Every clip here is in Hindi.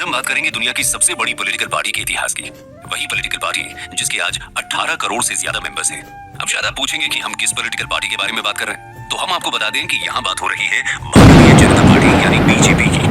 हम बात करेंगे दुनिया की सबसे बड़ी पॉलिटिकल पार्टी के इतिहास की। वही पॉलिटिकल पार्टी जिसके आज 18 करोड़ से ज्यादा मेंबर्स हैं। अब शायद आप पूछेंगे कि हम किस पॉलिटिकल पार्टी के बारे में बात कर रहे हैं, तो हम आपको बता दें कि यहाँ बात हो रही है भारतीय जनता पार्टी यानी बीजेपी की।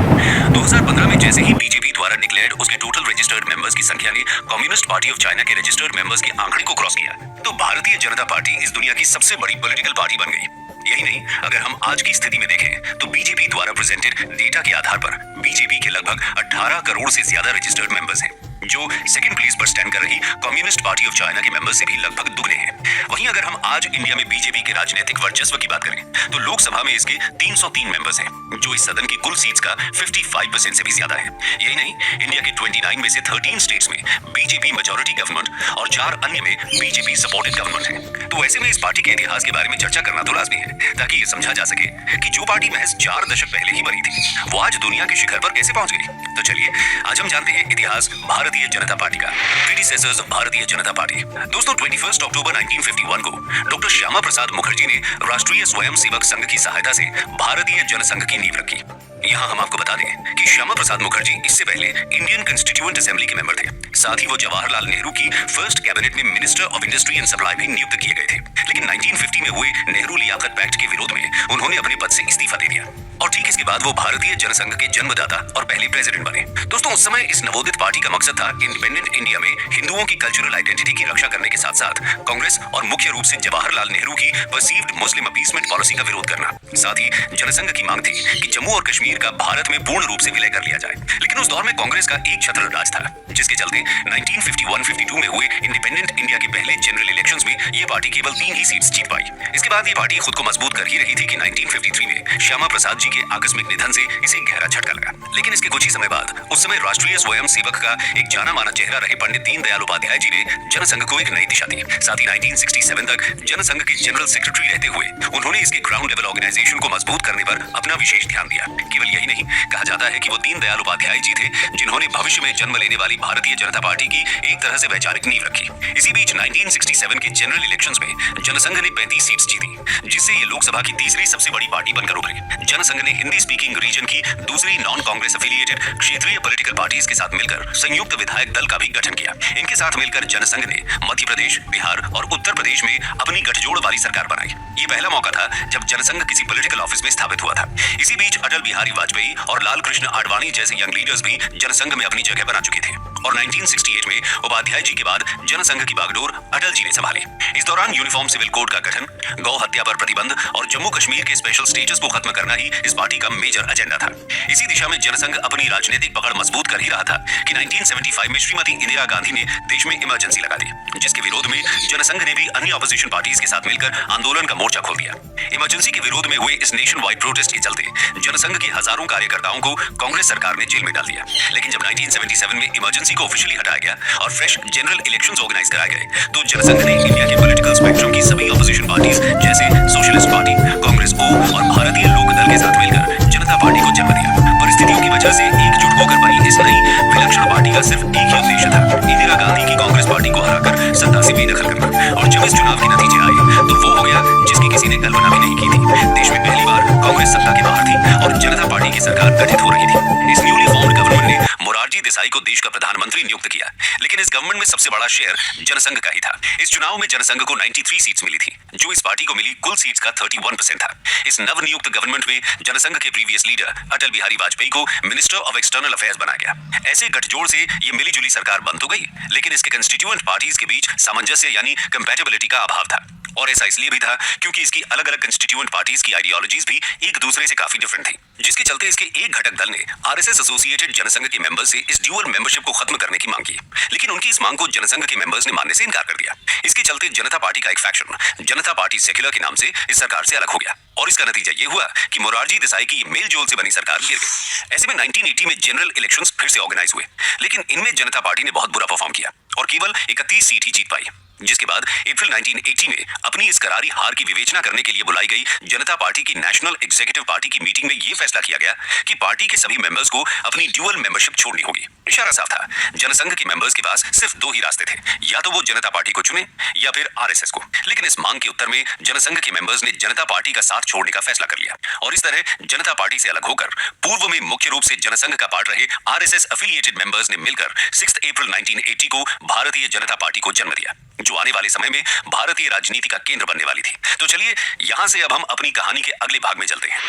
2015 में जैसे ही बीजेपी द्वारा डिक्लेयर्ड उसके टोटल रजिस्टर्ड मेंबर्स की संख्या ने कम्युनिस्ट पार्टी ऑफ चाइना के रजिस्टर्ड मेंबर्स के आंकड़े को क्रॉस किया, तो भारतीय जनता पार्टी इस दुनिया की सबसे बड़ी पॉलिटिकल पार्टी बन गई। यही नहीं, अगर हम आज की स्थिति में देखें तो बीजेपी द्वारा प्रेजेंटेड डेटा के आधार पर बीजेपी के लगभग 18 करोड़ से ज्यादा रजिस्टर्ड मेंबर्स हैं, जो सेकंड प्लेस पर स्टैंड कर रही कम्युनिस्ट पार्टी ऑफ चाइना के मेंबर्स से भी लगभग दुगने हैं। वहीं अगर हम आज इंडिया में बीजेपी के राजनीतिक वर्चस्व की बात करें तो लोकसभा में इसके 303 मेंबर्स हैं, जो इस सदन की कुल सीट्स का 55% से भी ज्यादा है। यही नहीं, इंडिया के 29 में से 13 स्टेट्स में बीजेपी मेजॉरिटी गवर्नमेंट और 4 अन्य में बीजेपी सपोर्टेड गवर्नमेंट है। तो ऐसे में इस पार्टी के इतिहास के बारे में चर्चा करना तो लाजमी है, ताकि ये समझा जा सके कि जो पार्टी महज 4 दशक पहले ही बनी थी, वो आज दुनिया के शिखर पर कैसे पहुंच गई। तो चलिए आज हम जानते हैं इतिहास भारतीय जनता पार्टी का, प्रीडिसेसर्स भारतीय जनता पार्टी। दोस्तों, 21 अक्टूबर 1951 को डॉक्टर श्यामा प्रसाद मुखर्जी ने राष्ट्रीय स्वयंसेवक संघ की सहायता से भारतीय जनसंघ की नींव रखी। यहाँ हम आपको बता दें कि श्यामा प्रसाद मुखर्जी इससे पहले इंडियन कॉन्स्टिट्यूएंट असेंबली के मेंबर थे। साथ ही वो जवाहरलाल नेहरू की फर्स्ट कैबिनेट में minister of industry and supply भी नियुक्त किए गए थे। लेकिन 1950 में हुए नेहरू लियाकत पैक्ट के विरोध में उन्होंने अपने पद से इस्तीफा दे दिया और ठीक इसके बाद वो भारतीय जनसंघ के जन्मदाता और पहले प्रेसिडेंट बने। दोस्तों, उस समय इस नवोदित पार्टी का मकसद था इंडिपेंडेंट इंडिया में हिंदुओं की कल्चरल आइडेंटिटी की रक्षा करने के साथ साथ कांग्रेस और मुख्य रूप से जवाहरलाल नेहरू की परसीव्ड मुस्लिम अपीसमेंट पॉलिसी का विरोध करना। साथ ही जनसंघ की मांग थी कि जम्मू और कश्मीर का भारत में पूर्ण रूप से विलय कर लिया जाए। लेकिन उस दौर में कांग्रेस का एक छत्र राज था, जिसके चलते 1951-52 में हुए इंडिपेंडेंट इंडिया के पहले जनरल इलेक्शंस में ये पार्टी केवल 3 ही सीट्स जीत पाई। इसके बाद ये पार्टी खुद को मजबूत कर ही रही थी कि 1953 में श्यामा प्रसाद जी के आकस्मिक निधन से इसे गहरा झटका लगा। लेकिन इसके कुछ ही समय बाद उस समय राष्ट्रीय स्वयं सेवक का एक जाना माना चेहरा रहे पंडित दीनदयाल उपाध्याय जी ने जनसंघ को एक नई दिशा दी। साथ ही 1967 तक जनसंघ के जनरल सेक्रेटरी रहते हुए उन्होंने इसके ग्राउंड लेवल ऑर्गेनाइजेशन को मजबूत करने पर अपना विशेष ध्यान दिया। केवल यही नहीं, कहा जाता है कि वो दीनदयाल उपाध्याय जी थे जिन्होंने भविष्य में जन्म लेने वाली भारतीय जनता पार्टी की एक तरह से वैचारिक नींव रखी। इसी बीच 1967 के जनरल इलेक्शंस में जनसंघ ने 35 सीट्स जीती, जिससे ये लोकसभा की तीसरी सबसे बड़ी पार्टी बनकर उभरी। जनसंघ ने हिंदी स्पीकिंग रीजन की दूसरी नॉन कांग्रेस एफिलिएटेड क्षेत्रीय पॉलिटिकल पार्टीज के साथ मिलकर संयुक्त विधायक दल का भी गठन किया। इनके साथ मिलकर जनसंघ ने मध्य प्रदेश, बिहार और उत्तर प्रदेश में अपनी गठजोड़ वाली सरकार बनाई। ये पहला मौका था जब जनसंघ किसी पॉलिटिकल ऑफिस में स्थापित हुआ था। इसी बीच अटल बिहारी वाजपेयी और लाल कृष्ण आडवाणी जैसे यंग लीडर्स भी जनसंघ में अपनी जगह बना चुके थे और 1968 में उपाध्याय जी के बाद जनसंघ की बागडोर अटल जी ने संभाली। इस दौरान यूनिफॉर्म सिविल कोड का गठन, गौ हत्या पर प्रतिबंध और जम्मू कश्मीर के स्पेशल स्टेटस को खत्म करना ही इस पार्टी का मेजर एजेंडा था। इसी दिशा में जनसंघ अपनी राजनीतिक पकड़ मजबूत कर ही रहा था कि 1975 में श्रीमती इंदिरा गांधी ने देश में इमरजेंसी लगा दी, जिसके विरोध में जनसंघ ने भी अन्य ऑपोजिशन पार्टीज के साथ मिलकर आंदोलन का मोर्चा खोल दिया। इमरजेंसी के विरोध में हुए इस नेशन वाइड प्रोटेस्ट के चलते जनसंघ के हजारों कार्यकर्ताओं को कांग्रेस सरकार ने जेल में डाल दिया। लेकिन जब 1977 में इमरजेंसी को ऑफिशियली हटाया गया और फ्रेश जनरल इलेक्शंस ऑर्गेनाइज कराए गए, तो जनसंघ ने इंडिया के पॉलिटिकल स्पेक्ट्रम की सभी ऑपोजिशन पार्टीज जैसे सोशलिस्ट पार्टी, कांग्रेस ओ और भारतीय लोक दल के साथ मिलकर जनता पार्टी को जन्म दिया। परिस्थितियों की वजह से एकजुट होकर बनी इस नई विलक्षण पार्टी का सिर्फ एक ही उद्देश्य था, इंदिरा गांधी की कांग्रेस पार्टी को हराकर सत्ता से बेदखल करना। और जब इस चुनाव के नतीजे आए तो वो हो गया जिसकी किसी ने कल्पना भी नहीं की थी। देश में पहली बार कांग्रेस सत्ता के बाहर थी और जनता पार्टी की सरकार गठित हो रही थी। इस न्यूली फॉर्म्ड गवर्नमेंट ने मोरारजी देसाई को देश का प्रधानमंत्री नियुक्त किया, लेकिन इस गवर्नमेंट में सबसे बड़ा शेयर जनसंघ का ही था। इस चुनाव में जनसंघ को 93 सीट्स मिली थी, जो इस पार्टी को मिली कुल सीट्स का 31% था। इस नवनियुक्त गवर्नमेंट में जनसंघ के प्रीवियस लीडर अटल बिहारी वाजपेयी को मिनिस्टर ऑफ एक्सटर्नल अफेयर्स बनाया गया। ऐसे गठजोड़ से ये मिलीजुली सरकार बन तो गई, लेकिन इसके कंस्टिट्यूएंट पार्टीज के बीच सामंजस्य यानी कंपैटिबिलिटी का अभाव था। और ऐसा इसलिए भी था क्योंकि इसकी अलग अलग कंस्टिट्यूएंट पार्टीज की आइडियोलॉजीज भी एक दूसरे से काफी डिफरेंट थी, जिसके चलते इसके एक घटक दल ने आरएसएस एसोसिएटेड जनसंघ के मेंबर्स से इस ड्यूअल मेंबरशिप को खत्म करने की मांग की। लेकिन उनकी इस मांग को जनसंघ के मेंबर्स ने मानने से इनकार कर दिया। इसके चलते जनता पार्टी का एक फैक्शन जनता पार्टी सेक्युलर के नाम से इस सरकार से अलग हो गया और इसका नतीजा ये हुआ कि मोरारजी देसाई की मेल जोल से बनी सरकार गिर गई। ऐसे में 1980 में जनरल इलेक्शंस फिर से ऑर्गेनाइज हुए, लेकिन इनमें जनता पार्टी ने बहुत बुरा परफॉर्म किया और केवल 31 सीट ही जीत पाई। जिसके बाद अप्रैल 1980 में अपनी इस करारी हार की विवेचना करने के लिए बुलाई गई जनता पार्टी की नेशनल एग्जीक्यूटिव पार्टी की मीटिंग में यह फैसला किया गया कि पार्टी के सभी मेंबर्स को अपनी ड्यूअल मेंबरशिप छोड़नी होगी। इशारा साफ था, जनसंघ के मेंबर्स के पास सिर्फ दो ही रास्ते थे, या तो वो जनता पार्टी को चुने या फिर आरएसएस को। लेकिन इस मांग के उत्तर में जनसंघ के मेंबर्स ने जनता पार्टी का साथ छोड़ने का फैसला कर लिया और इस तरह जनता पार्टी से अलग होकर पूर्व में मुख्य रूप से जनसंघ का पार्ट रहे आरएसएस एफिलिएटेड मेंबर्स ने मिलकर 6 अप्रैल 1980 को भारतीय जनता पार्टी को जन्म दिया, जो आने वाले समय में भारतीय राजनीति का केंद्र बनने वाली थी। तो चलिए यहां से अब हम अपनी कहानी के अगले भाग में चलते हैं।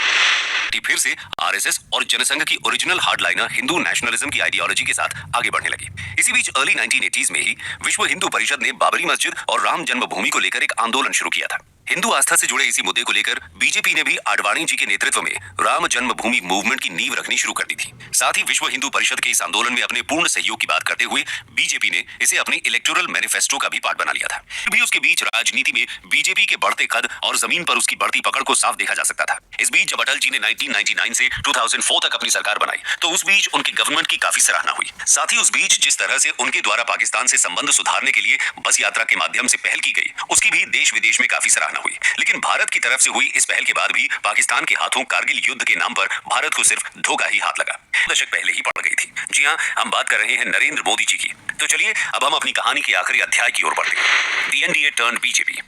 फिर से आरएसएस और जनसंघ की ओरिजिनल हार्डलाइनर हिंदू नेशनलिज्म की आइडियोलॉजी के साथ आगे बढ़ने लगी। इसी बीच अर्ली 1980s में ही विश्व हिंदू परिषद ने बाबरी मस्जिद और राम जन्मभूमि को लेकर एक आंदोलन शुरू किया था। हिंदू आस्था से जुड़े इसी मुद्दे को लेकर बीजेपी ने भी आडवाणी जी के नेतृत्व में राम जन्मभूमि मूवमेंट की नींव रखनी शुरू कर दी थी। साथ ही विश्व हिंदू परिषद के इस आंदोलन में अपने पूर्ण सहयोग की बात करते हुए बीजेपी ने इसे अपनी इलेक्टोरल मैनिफेस्टो का भी पार्ट बना लिया था। फिर भी उसके बीच राजनीति में बीजेपी के बढ़ते कद और जमीन पर उसकी बढ़ती पकड़ को साफ देखा जा सकता था। इस बीच जब अटल जी ने 1999 से 2004 तक अपनी सरकार बनाई तो उस बीच उनके गवर्नमेंट की काफी सराहना हुई। साथ ही उस बीच जिस तरह से उनके द्वारा पाकिस्तान से संबंध सुधारने के लिए बस यात्रा के माध्यम से पहल की गई, उसकी भी देश विदेश में काफी सराहना हुई। लेकिन भारत की तरफ से हुई इस पहल के बाद भी पाकिस्तान के हाथों कारगिल युद्ध के नाम पर भारत को सिर्फ धोखा ही हाथ लगा। दशक पहले ही पड़ गई थी। जी हाँ, हम बात कर रहे हैं नरेंद्र मोदी जी की। तो चलिए अब हम अपनी कहानी के आखिरी अध्याय की ओर बढ़ते हैं। दी एनडीए टर्न बीजेपी।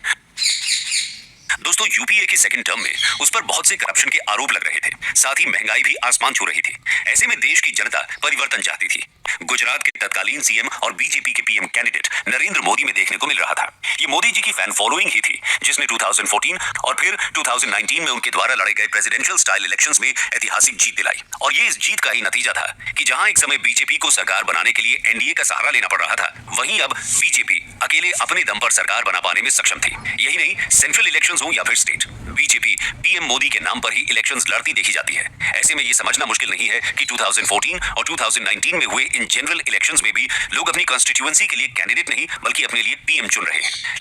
दोस्तों, यूपीए के सेकंड टर्म में उस पर बहुत से करप्शन के आरोप लग रहे थे, साथ ही महंगाई भी आसमान छू रही थी। ऐसे में देश की जनता परिवर्तन चाहती थी। गुजरात के तत्कालीन सीएम और बीजेपी के पीएम कैंडिडेट नरेंद्र मोदी में देखने को मिल रहा था। ये मोदी जी की फैन फॉलोइंग ही थी जिसने 2014 और फिर 2019 में उनके द्वारा लड़े गए प्रेसिडेंशियल स्टाइल इलेक्शंस में ऐतिहासिक जीत दिलाई। और ये इस जीत का ही नतीजा था कि जहां एक समय बीजेपी को सरकार बनाने के लिए एनडीए का सहारा लेना पड़ रहा था, वहीं अब बीजेपी अकेले अपने दम पर सरकार बना पाने में सक्षम थी। यही नहीं, सेंट्रल इलेक्शंस हो या फिर स्टेट, बीजेपी पीएम मोदी के नाम पर ही इलेक्शंस लड़ती देखी जाती है। ऐसे में ये समझना मुश्किल नहीं है कि 2014 और 2019 में हुए इन जनरल इलेक्शंस में भी लोग अपनी कॉन्स्टिट्यूएंसी के लिए कैंडिडेट नहीं बल्कि अपने लिए पीएम चुन रहे हैं।